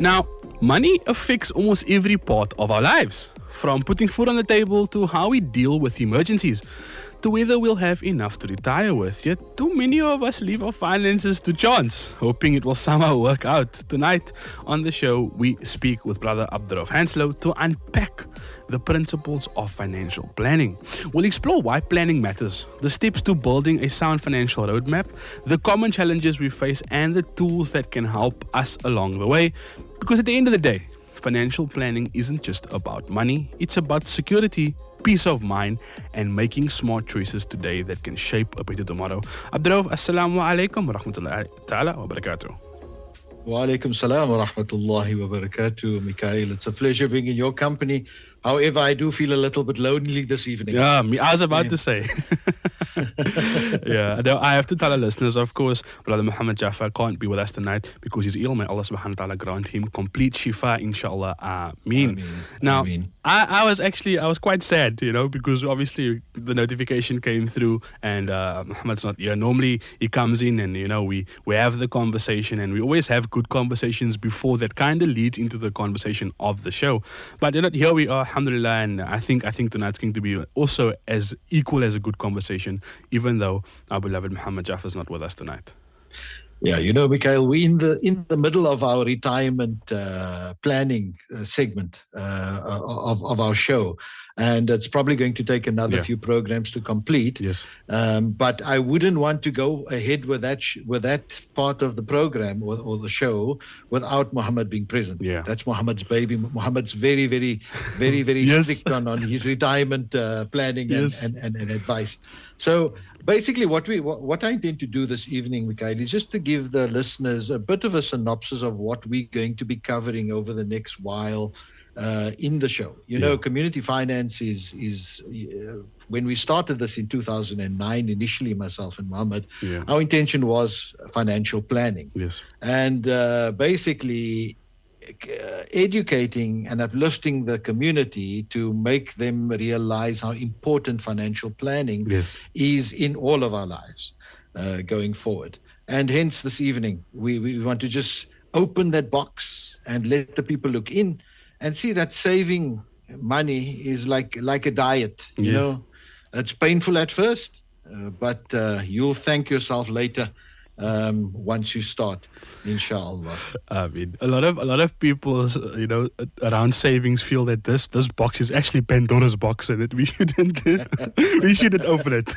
Now, money affects almost every part of our lives, from putting food on the table to how we deal with emergencies, to whether we'll have enough to retire with. Yet, too many of us leave our finances to chance, hoping it will somehow work out. Tonight on the show, we speak with Brother Abdurrauf Hanslow to unpack the principles of financial planning. We'll explore why planning matters, the steps to building a sound financial roadmap, the common challenges we face, and the tools that can help us along the way. Because at the end of the day, financial planning isn't just about money, it's about security, peace of mind, and making smart choices today that can shape a better tomorrow. Abdurrauf, assalamu alaikum wa rahmatullahi ta'ala wa barakatuh. Wa alaikum salam wa rahmatullahi wa barakatuh, Mikhail. It's a pleasure being in your company. However, I do feel a little bit lonely this evening. Yeah, I was about to say. Yeah, I have to tell our listeners, of course, Brother Muhammad Jafar can't be with us tonight because he's ill. May Allah subhanahu wa ta'ala grant him complete shifa, inshallah. Ameen. Now, I was quite sad, because obviously the notification came through and Muhammad's not here. Normally he comes in and, we have the conversation, and we always have good conversations before that kind of leads into the conversation of the show. But here we are, alhamdulillah, and I think tonight's going to be also as equal as a good conversation, even though our beloved Muhammad Jafar is not with us tonight. Yeah, Mikhail, we're in the middle of our retirement planning segment of our show, and it's probably going to take another few programs to complete. Yes. But I wouldn't want to go ahead with that part of the program or the show without Muhammad being present. Yeah. That's Muhammad's baby. Muhammad's very, very, very, very strict on his retirement planning and advice. So basically, what I intend to do this evening, Mikhail, is just to give the listeners a bit of a synopsis of what we're going to be covering over the next while in the show. Community finance is when we started this in 2009, initially myself and Muhammad, our intention was financial planning. Yes. And basically educating and uplifting the community to make them realize how important financial planning is in all of our lives going forward. And hence this evening, we want to just open that box and let the people look in and see that saving money is like a diet. It's painful at first, but you'll thank yourself later once you start, inshallah. I mean, a lot of people, around savings feel that this box is actually Pandora's box and that we shouldn't open it.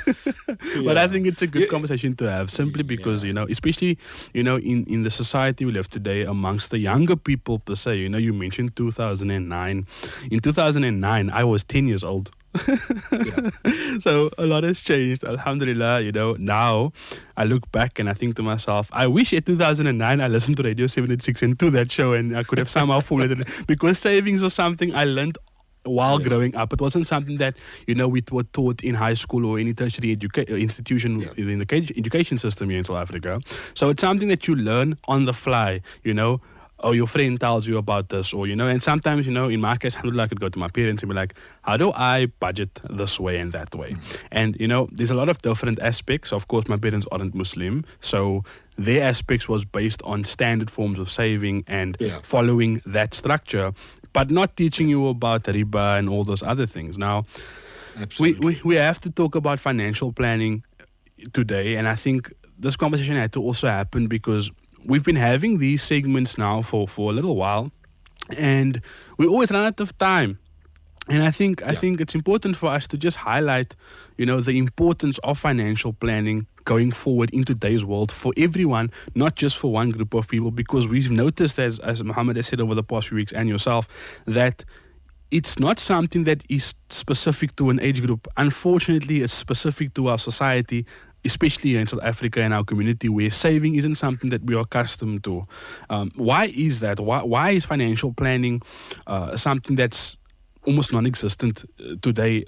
But I think it's a good conversation to have, simply because, especially, in the society we live today, amongst the younger people per se, you mentioned 2009. In 2009, I was 10 years old. So a lot has changed, alhamdulillah. Now I look back and I think to myself, I wish in 2009 I listened to Radio 786 and to that show, and I could have somehow followed it, because savings was something I learned while growing up. It wasn't something that we were taught in high school or any tertiary institution in the education system here in South Africa. So it's something that you learn on the fly, or your friend tells you about this, or, and sometimes, in my case, alhamdulillah, I could go to my parents and be like, how do I budget this way and that way? And, there's a lot of different aspects. Of course, my parents aren't Muslim, so their aspects was based on standard forms of saving and following that structure, but not teaching you about riba and all those other things. Now, we have to talk about financial planning today, and I think this conversation had to also happen because we've been having these segments now for a little while, and we always run out of time. And I think it's important for us to just highlight, the importance of financial planning going forward in today's world for everyone, not just for one group of people, because we've noticed, as Muhammad has said over the past few weeks and yourself, that it's not something that is specific to an age group. Unfortunately, it's specific to our society, especially in South Africa and our community, where saving isn't something that we are accustomed to. Why is that? Why is financial planning something that's almost non-existent today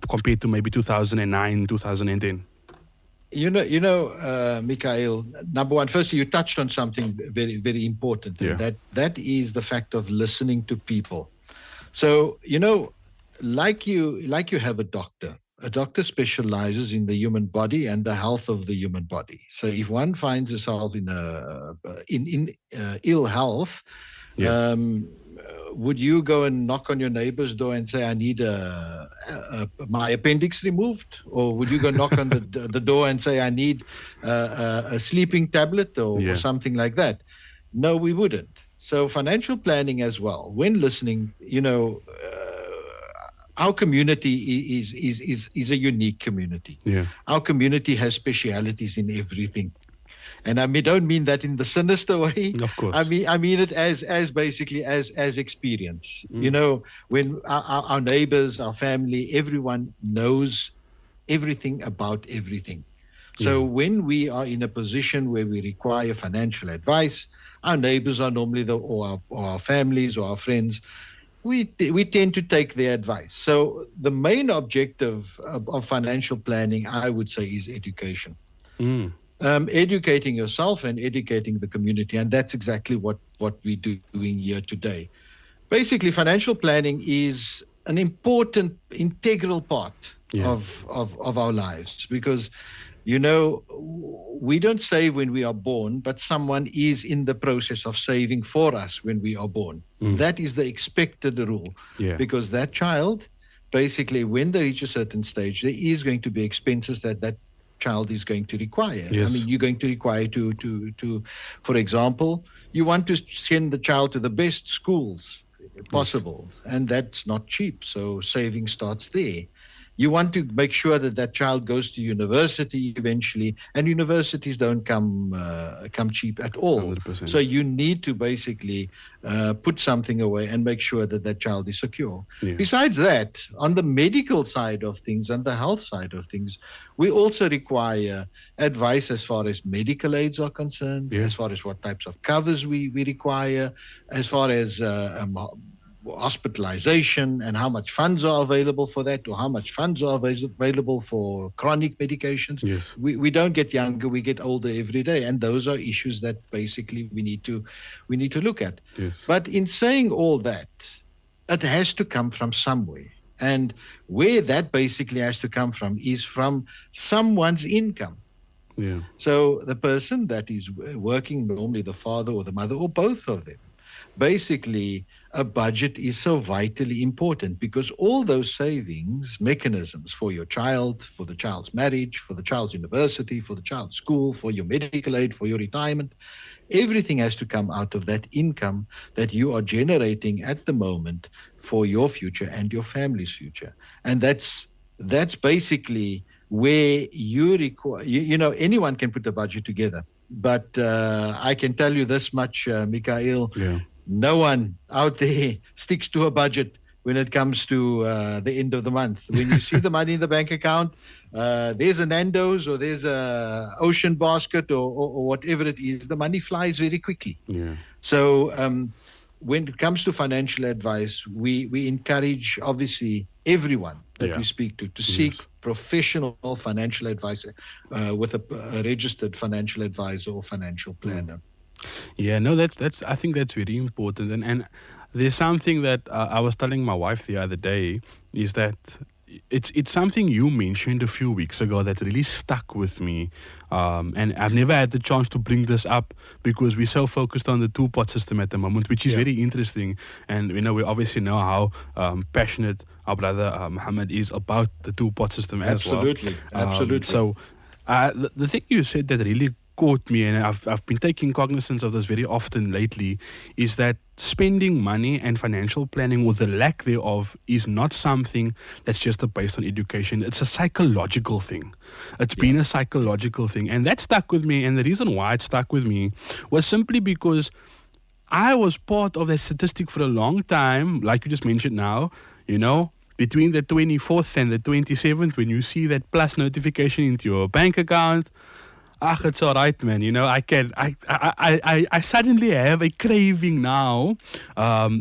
compared to maybe 2009, 2010? Mikhail, number one, firstly, you touched on something very, very important. And that is the fact of listening to people. So, like you have a doctor. A doctor specializes in the human body and the health of the human body. So if one finds himself in ill health, Yeah. Would you go and knock on your neighbor's door and say, I need my appendix removed? Or would you go knock on the door and say, I need a sleeping tablet or something like that? No, we wouldn't. So financial planning as well, when listening, our community is a unique community. Yeah. Our community has specialities in everything. And don't mean that in the sinister way. Of course. I mean it as basically as experience. When our neighbors, our family, everyone knows everything about everything. So when we are in a position where we require financial advice, our neighbors are normally or our families or our friends. We tend to take their advice. So the main objective of financial planning, I would say, is education. Educating yourself and educating the community. And that's exactly what we're doing here today. Basically, financial planning is an important, integral part of our lives because, we don't save when we are born, but someone is in the process of saving for us when we are born. That is the expected rule because that child, basically, when they reach a certain stage, there is going to be expenses that child is going to require. Yes. I mean, you're going to require to, for example, you want to send the child to the best schools possible, and that's not cheap. So saving starts there. You want to make sure that child goes to university eventually, and universities don't come cheap at all. 100%. So you need to basically put something away and make sure that child is secure. Yeah. Besides that, on the medical side of things and the health side of things, we also require advice as far as medical aids are concerned, as far as what types of covers we require, as far as hospitalization and how much funds are available for that, or how much funds are available for chronic medications. Yes. We don't get younger, we get older every day, and those are issues that basically we need to look at. Yes. But in saying all that, it has to come from somewhere, and where that basically has to come from is from someone's income. Yeah. So the person that is working, normally the father or the mother or both of them, basically a budget is so vitally important because all those savings mechanisms for your child, for the child's marriage, for the child's university, for the child's school, for your medical aid, for your retirement, everything has to come out of that income that you are generating at the moment for your future and your family's future. And that's basically where you require, anyone can put a budget together. But I can tell you this much, Mikhail, no one out there sticks to a budget when it comes to the end of the month. When you see the money in the bank account, there's a Nando's or there's a Ocean Basket or whatever it is, the money flies very quickly. Yeah. So when it comes to financial advice, we encourage, obviously, everyone that we speak to seek professional financial advice with a registered financial advisor or financial planner. Yeah, no, that's. I think that's very important, and there's something that I was telling my wife the other day is that it's something you mentioned a few weeks ago that really stuck with me, and I've never had the chance to bring this up because we're so focused on the two-pot system at the moment, which is very interesting, and we obviously know how passionate our brother Muhammad is about the two-pot system as well. Absolutely. So the thing you said that really caught me, and I've been taking cognizance of this very often lately, is that spending money and financial planning, or the lack thereof, is not something that's just based on education. It's a psychological thing. It's been a psychological thing, and that stuck with me. And the reason why it stuck with me was simply because I was part of that statistic for a long time, like you just mentioned now, between the 24th and the 27th, when you see that plus notification into your bank account, it's all right, man. I suddenly have a craving now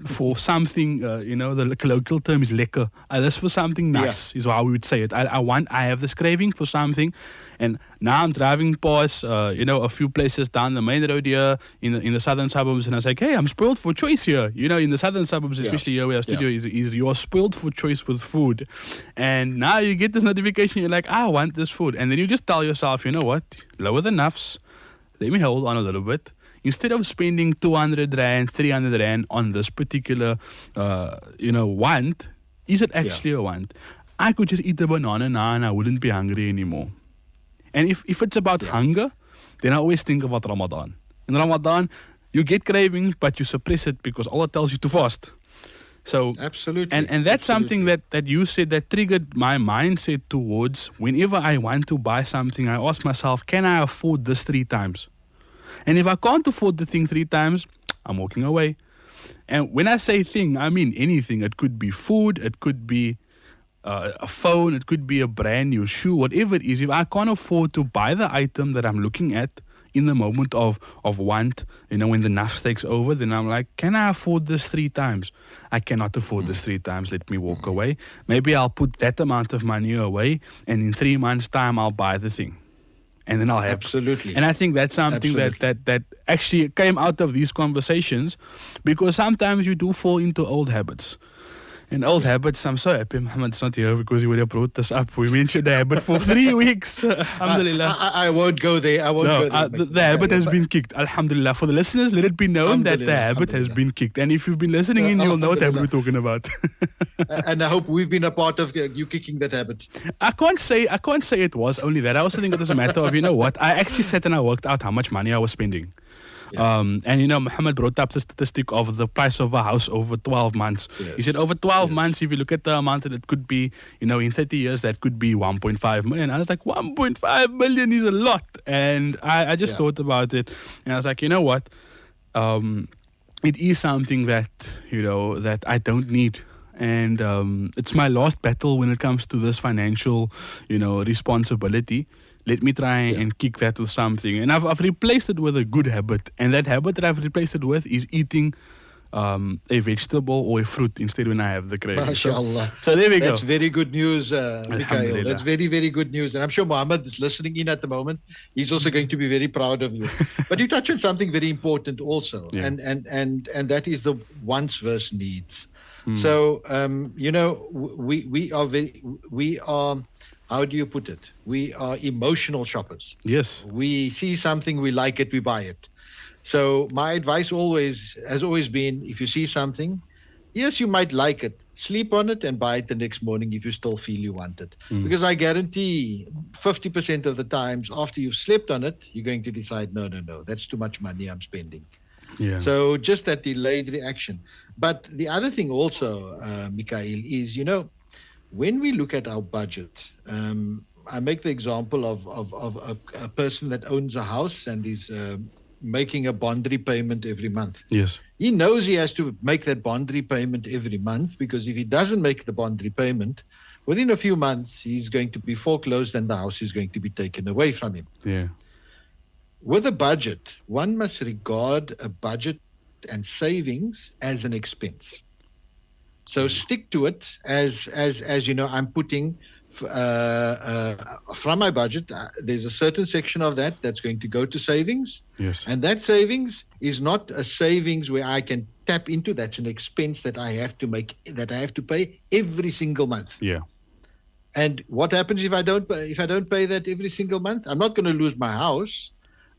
for something, the local term is lekker. That's for something nice, is how we would say it. I have this craving for something, and now I'm driving past, a few places down the main road here in the southern suburbs, and I was like, hey, I'm spoiled for choice here. In the southern suburbs, especially here where our studio is you are spoiled for choice with food. And now you get this notification, you're like, I want this food. And then you just tell yourself, you know what? Lower the nuffs. Let me hold on a little bit. instead of spending 200 rand, 300 rand on this particular, want, is it actually a want? I could just eat a banana now and I wouldn't be hungry anymore. And if it's about hunger, then I always think about Ramadan. In Ramadan, you get cravings, but you suppress it because Allah tells you to fast. So absolutely, and that's something that you said that triggered my mindset towards whenever I want to buy something, I ask myself, can I afford this 3 times? And if I can't afford the thing 3 times, I'm walking away. And when I say thing, I mean anything. It could be food, it could be a phone, it could be a brand new shoe, whatever it is. If I can't afford to buy the item that I'm looking at in the moment of want, when the nafs takes over, then I'm like, can I afford this 3 times? I cannot afford this 3 times. Let me walk away. Maybe I'll put that amount of money away, and in 3 months' time, I'll buy the thing. And then I'll have... Absolutely. And I think that's something that actually came out of these conversations, because sometimes you do fall into old habits. And old habits, I'm so happy Mohammed's not here because he would have brought this up. We mentioned the habit for 3 weeks. Alhamdulillah. I won't go there. The habit has been kicked. Alhamdulillah. For the listeners, let it be known that the habit has been kicked. And if you've been listening in, you'll know what habit we're talking about. And I hope we've been a part of you kicking that habit. I can't say it was only that. I also think it was a matter of, I actually sat and I worked out how much money I was spending. Yeah. And Mohammed brought up the statistic of the price of a house over 12 months. Yes. He said over 12 months, if you look at the amount that it could be, in 30 years, that could be 1.5 million. I was like, 1.5 million is a lot. And I just thought about it. And I was like, you know what? It is something that, that I don't need. And it's my last battle when it comes to this financial, responsibility. Let me try and kick that with something. And I've replaced it with a good habit. And that habit that I've replaced it with is eating a vegetable or a fruit instead when I have the craving. MashaAllah. So there we go. That's very good news, Mikhail. That's very, very good news. And I'm sure Mohammed is listening in at the moment. He's also going to be very proud of you. But you touch on something very important also. Yeah. And that is the wants versus needs. So, we are, how do you put it? We are emotional shoppers. Yes. We see something, we like it, we buy it. So my advice has always been, if you see something, yes, you might like it, sleep on it and buy it the next morning if you still feel you want it. Because I guarantee 50% of the times after you've slept on it, you're going to decide, no, that's too much money I'm spending. Yeah. So just that delayed reaction. But the other thing also, Mikhail, is, when we look at our budget, I make the example of a person that owns a house and is making a bond repayment every month. Yes. He knows he has to make that bond repayment every month, because if he doesn't make the bond repayment, within a few months, he's going to be foreclosed and the house is going to be taken away from him. Yeah. With a budget, one must regard a budget and savings as an expense. So stick to it as I'm putting from my budget. There's a certain section of that's going to go to savings. Yes. And that savings is not a savings where I can tap into. That's an expense that I have to make, that I have to pay every single month. Yeah. And what happens if I don't pay that every single month? I'm not going to lose my house,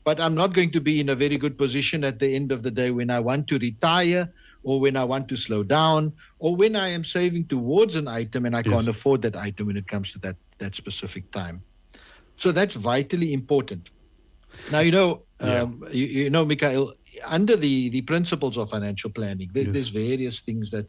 but I'm not going to be in a very good position at the end of the day when I want to retire, or when I want to slow down, or when I am saving towards an item and I can't afford that item when it comes to that specific time. So that's vitally important. Now, Mikhail, under the principles of financial planning, there's various things that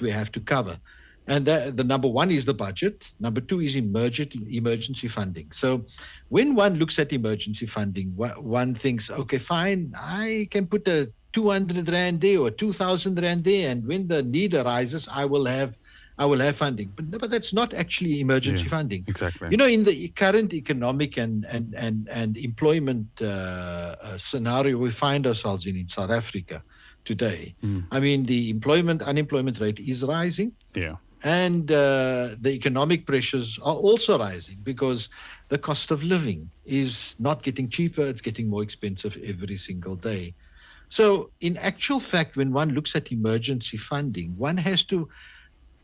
we have to cover. And the number one is the budget. Number two is emergency funding. So when one looks at emergency funding, one thinks, okay, fine, I can put a 200 Rand there or 2,000 Rand there, and when the need arises, I will have funding. But that's not actually emergency funding. Exactly. In the current economic and employment scenario we find ourselves in South Africa today, I mean, the unemployment rate is rising. Yeah. And the economic pressures are also rising because the cost of living is not getting cheaper, it's getting more expensive every single day. So in actual fact, when one looks at emergency funding, one has to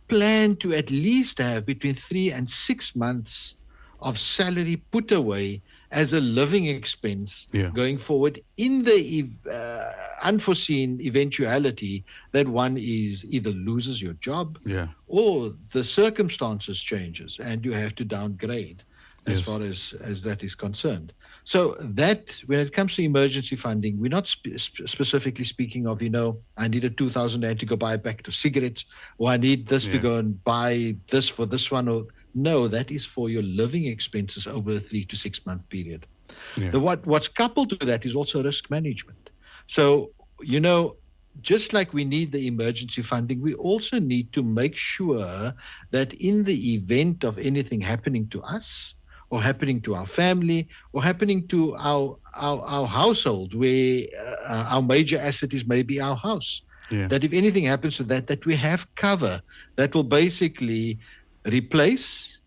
plan to at least have between 3 and 6 months of salary put away as a living expense going forward in the unforeseen eventuality that one is either loses your job or the circumstances changes and you have to downgrade as far as that is concerned. So that, when it comes to emergency funding, we're not specifically speaking of, I needed 2,000 rand to go buy a packet of cigarettes, or I need this to go and buy this for this one. Or no, that is for your living expenses over a 3 to 6 month period. What's coupled to that is also risk management. So, just like we need the emergency funding, we also need to make sure that in the event of anything happening to us, or happening to our family, or happening to our household, where our major asset is maybe our house. That if anything happens to that we have cover that will basically replace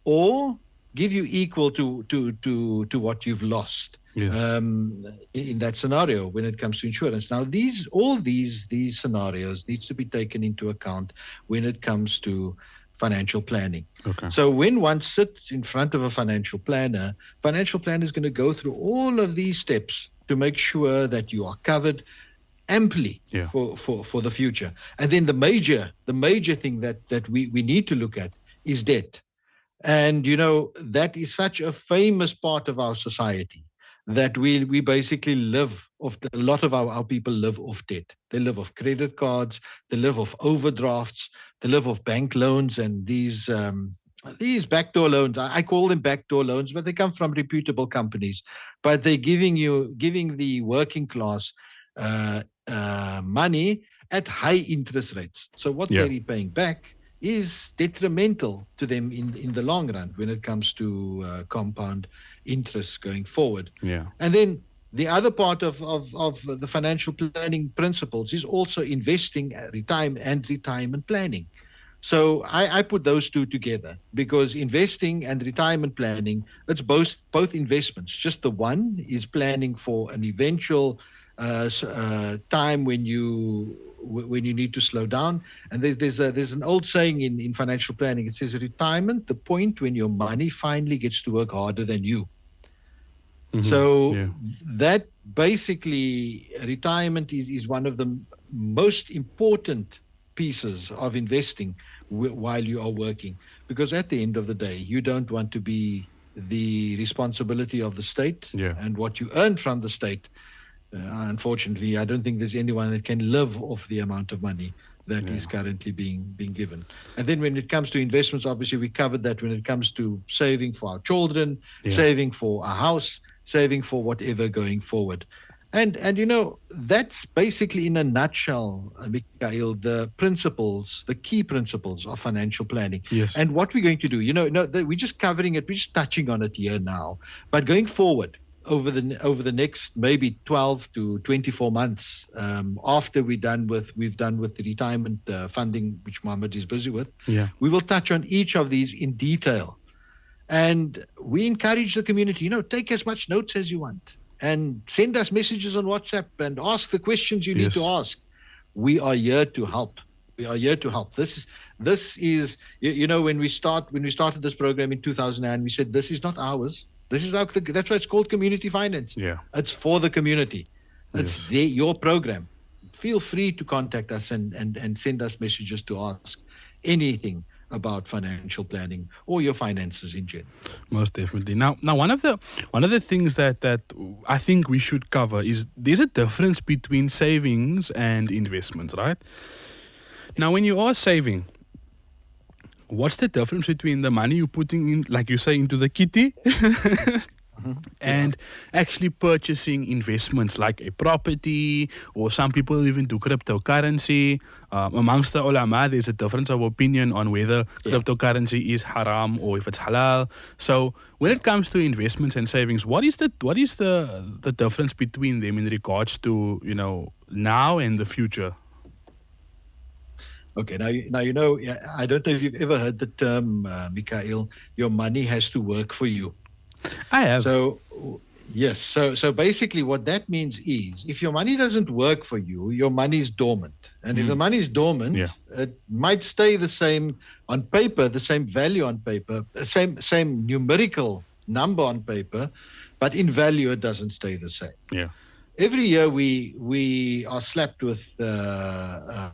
or give you equal to what you've lost in that scenario when it comes to insurance. Now, all these scenarios needs to be taken into account when it comes to financial planning. So when one sits in front of a financial planner is going to go through all of these steps to make sure that you are covered amply for the future. And then the major thing that we need to look at is debt. And, that is such a famous part of our society that we basically live off, a lot of our people live off debt. They live off credit cards, they live off overdrafts, they live off bank loans and these backdoor loans. I call them backdoor loans, but they come from reputable companies. But they're giving the working class money at high interest rates. So what they're repaying back is detrimental to them in the long run when it comes to compound interest going forward. And then the other part of the financial planning principles is also investing, retirement planning. So I put those two together because investing and retirement planning, it's both investments. Just the one is planning for an eventual time when you need to slow down. And there's an old saying in financial planning. It says retirement, the point when your money finally gets to work harder than you. So that basically retirement is one of the most important pieces of investing while you are working, because at the end of the day, you don't want to be the responsibility of the state and what you earn from the state. Unfortunately, I don't think there's anyone that can live off the amount of money that is currently being given. And then when it comes to investments, obviously we covered that when it comes to saving for our children, saving for our house, saving for whatever going forward. And that's basically in a nutshell, Mikhail, the key principles of financial planning. And what we're going to do, we're just covering it, we're just touching on it here now. But going forward, over the next maybe 12 to 24 months, after we've done with the retirement funding, which Mohammed is busy with, we will touch on each of these in detail. And we encourage the community, take as much notes as you want and send us messages on WhatsApp and ask the questions you need to ask. We are here to help. This is when we started this program in 2009, we said this is not ours. This is that's why it's called community finance. It's for the community. It's your program. Feel free to contact us and send us messages to ask anything about financial planning or your finances in general. Most definitely. Now one of the things that I think we should cover is there's a difference between savings and investments, right? Now, when you are saving, what's the difference between the money you're putting in, like you say, into the kitty and actually purchasing investments like a property, or some people even do cryptocurrency? Amongst the ulama, there's a difference of opinion on whether cryptocurrency is haram or if it's halal. So when it comes to investments and savings, what is the difference between them in regards to, now and the future? Okay, now I don't know if you've ever heard the term, Mikhail, your money has to work for you. I have. So, yes. So basically what that means is if your money doesn't work for you, your money is dormant. And if the money is dormant, it might stay the same on paper, the same value on paper, same numerical number on paper, but in value it doesn't stay the same. Yeah. Every year we are slapped with the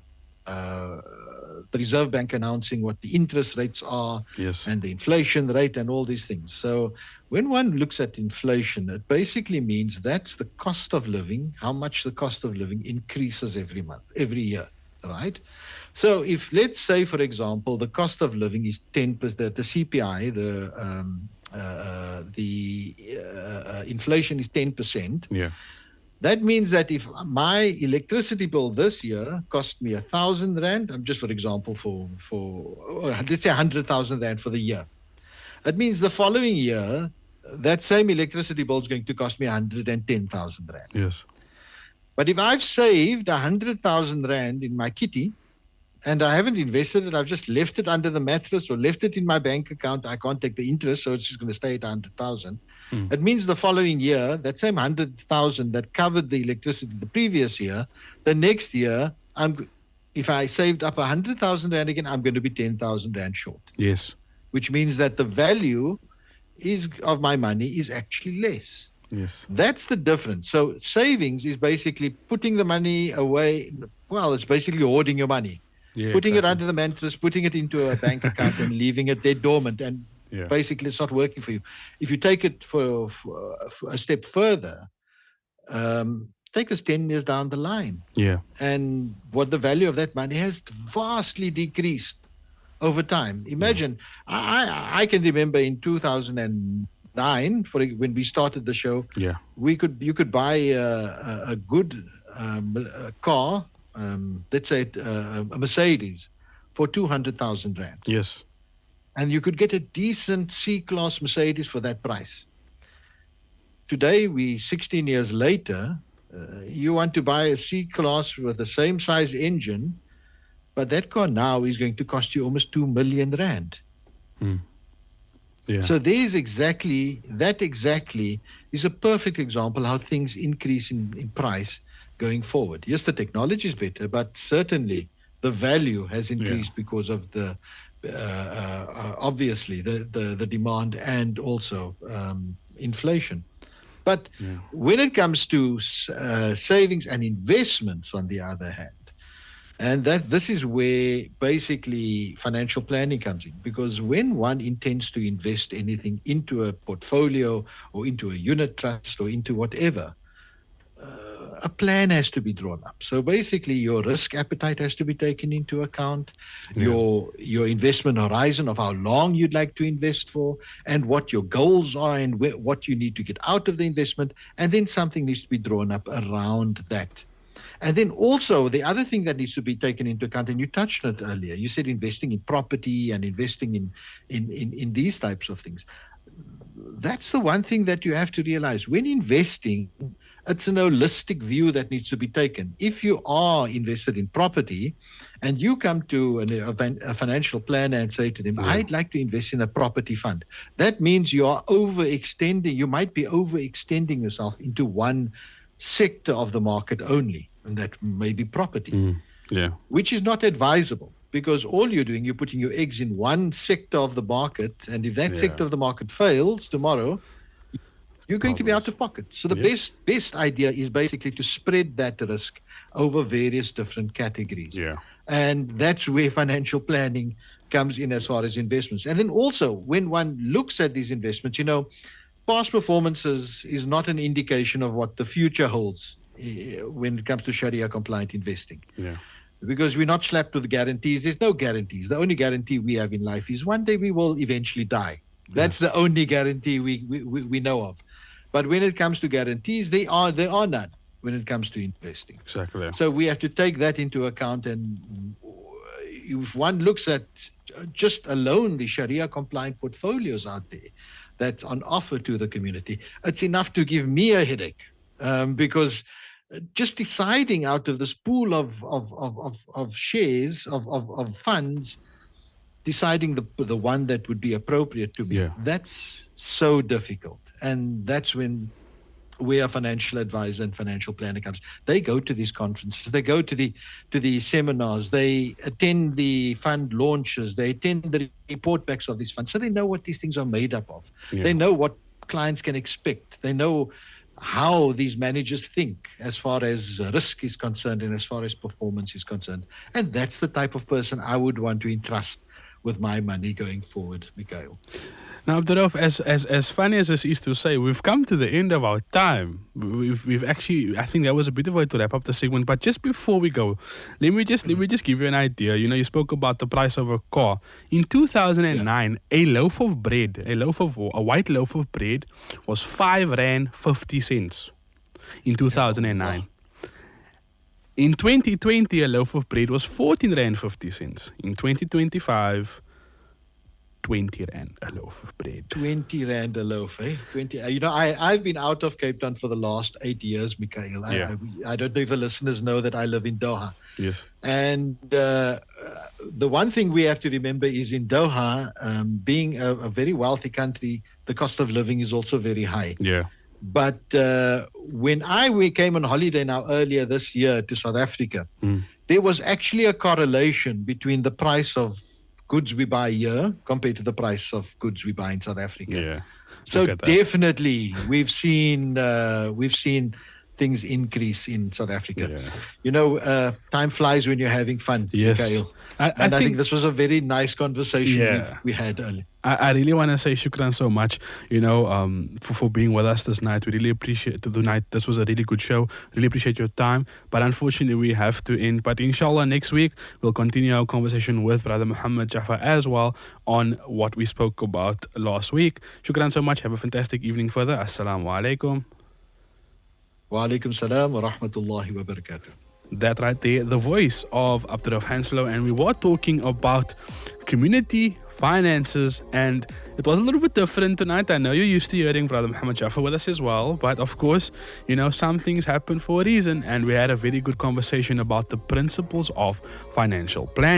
Reserve Bank announcing what the interest rates are, Yes. and the inflation rate and all these things. So when one looks at inflation, it basically means that's the cost of living, how much the cost of living increases every month, every year, right? So if, let's say, for example, the cost of living is 10%, the CPI, the inflation is 10%. Yeah. That means that if my electricity bill this year cost me 1,000 rand, I'm just for example let's say 100,000 rand for the year. That means the following year, that same electricity bill is going to cost me 110,000 rand. Yes. But if I've saved 100,000 rand in my kitty, and I haven't invested it, I've just left it under the mattress or left it in my bank account, I can't take the interest, so it's just going to stay at 100,000. It means the following year, that same 100,000 that covered the electricity the previous year, the next year, if I saved up 100,000 rand again, I'm going to be 10,000 rand short. Yes. Which means that the value of my money is actually less. Yes. That's the difference. So savings is basically putting the money away. Well, it's basically hoarding your money. Yeah, Putting it under the mattress, putting it into a bank account and leaving it there dormant. And basically it's not working for you. If you take it for a step further, take this 10 years down the line. Yeah. And what the value of that money has vastly decreased over time. Imagine, I can remember in 2009, when we started the show, you could buy a good car, let's say a Mercedes, for 200,000 rand. Yes. And you could get a decent C-Class Mercedes for that price. Today, 16 years later, you want to buy a C-Class with the same size engine, but that car now is going to cost you almost 2 million rand. Yeah. So there's exactly is a perfect example how things increase in price going forward. Yes, the technology is better, but certainly the value has increased because of the obviously the demand and also inflation. But when it comes to savings and investments, on the other hand, and this is where basically financial planning comes in, because when one intends to invest anything into a portfolio or into a unit trust or into whatever, a plan has to be drawn up. So basically your risk appetite has to be taken into account, your investment horizon of how long you'd like to invest for, and what your goals are and what you need to get out of the investment, and then something needs to be drawn up around that. And then also the other thing that needs to be taken into account, and you touched on it earlier, you said investing in property and investing in these types of things. That's the one thing that you have to realize. When investing, it's an holistic view that needs to be taken. If you are invested in property and you come to a financial planner and say to them, I'd like to invest in a property fund, that means you are overextending. You might be overextending yourself into one sector of the market only, and that may be property, which is not advisable, because all you're doing, you're putting your eggs in one sector of the market, and if that sector of the market fails tomorrow, you're going to be out of pocket. So the best idea is basically to spread that risk over various different categories. And that's where financial planning comes in as far as investments. And then also, when one looks at these investments, past performances is not an indication of what the future holds when it comes to Sharia compliant investing. Because we're not slapped with guarantees. There's no guarantees. The only guarantee we have in life is one day we will eventually die. That's the only guarantee we know of. But when it comes to guarantees, there are none when it comes to investing. Exactly. So we have to take that into account. And if one looks at just alone the Sharia compliant portfolios out there that's on offer to the community, it's enough to give me a headache, because just deciding out of this pool of shares, of funds, deciding the one that would be appropriate to me, that's so difficult. And that's when where a financial advisor and financial planner comes. They go to these conferences, they go to the seminars, they attend the fund launches, they attend the report backs of these funds, so they know what these things are made up of. Yeah. They know what clients can expect. They know how these managers think as far as risk is concerned and as far as performance is concerned. And that's the type of person I would want to entrust with my money going forward, Mikhail. Now, Abdurrauf, as funny as this is to say, we've come to the end of our time. We've actually, I think that was a bit of a way to wrap up the segment. But just before we go, let me just give you an idea. You know, you spoke about the price of a car. In 2009, a white loaf of bread was R5.50 in 2009. Wow. In 2020, a loaf of bread was R14.50. In 2025, 20 Rand a loaf of bread. 20 Rand a loaf, eh? 20. You know, I've been out of Cape Town for the last 8 years, Mikhail. Yeah. I don't know if the listeners know that I live in Doha. Yes. And the one thing we have to remember is in Doha, being a very wealthy country, the cost of living is also very high. Yeah. But when we came on holiday now earlier this year to South Africa, there was actually a correlation between the price of goods we buy here compared to the price of goods we buy in South Africa. Yeah. So definitely we've seen things increase in South Africa. Yeah. You know, time flies when you're having fun, yes. Mikhail. I think this was a very nice conversation we had earlier. I really want to say shukran so much, you know, for being with us this night. We really appreciate the night. This was a really good show. Really appreciate your time. But unfortunately, we have to end. But inshallah, next week, we'll continue our conversation with Brother Muhammad Jaffer as well on what we spoke about last week. Shukran so much. Have a fantastic evening further. Assalamu alaikum. Wa alaikum salam wa rahmatullahi wa barakatuh. That right there, the voice of Abdurrauf Hanslow, and we were talking about community finances, and it was a little bit different tonight. I know you're used to hearing Brother Muhammad Jaffer with us as well, but of course, you know, some things happen for a reason, and we had a very good conversation about the principles of financial planning.